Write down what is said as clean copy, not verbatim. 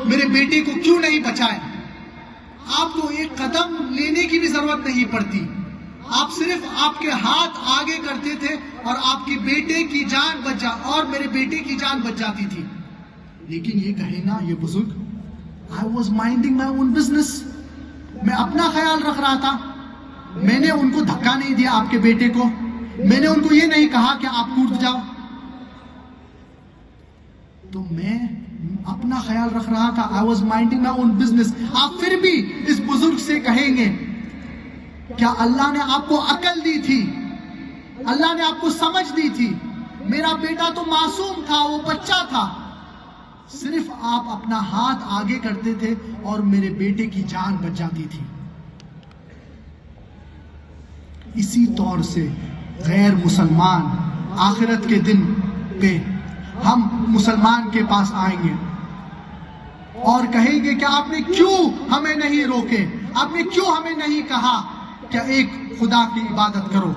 میرے بیٹے کو کیوں نہیں بچائے؟ آپ کو ایک قدم لینے کی بھی ضرورت نہیں پڑتی، آپ صرف آپ کے ہاتھ آگے کرتے تھے اور آپ کے بیٹے کی جان اور میرے بیٹے کی جان بچ جاتی تھی۔ لیکن یہ کہے نا یہ بزرگ، I was minding my own business، میں اپنا خیال رکھ رہا تھا، میں نے ان کو دھکا نہیں دیا آپ کے بیٹے کو، میں نے ان کو یہ نہیں کہا کہ آپ کود جاؤ، تو میں اپنا خیال رکھ رہا تھا، I was minding my own business۔ آپ پھر بھی اس بزرگ سے کہیں گے کیا اللہ نے آپ کو عقل دی تھی، اللہ نے آپ کو سمجھ دی تھی؟ میرا بیٹا تو معصوم تھا، وہ بچہ تھا، صرف آپ اپنا ہاتھ آگے کرتے تھے اور میرے بیٹے کی جان بچ جاتی تھی۔ اسی طور سے غیر مسلمان آخرت کے دن پہ ہم مسلمان کے پاس آئیں گے اور کہیں گے کہ آپ نے کیوں ہمیں نہیں روکے، آپ نے کیوں ہمیں نہیں کہا کہ ایک خدا کی عبادت کرو؟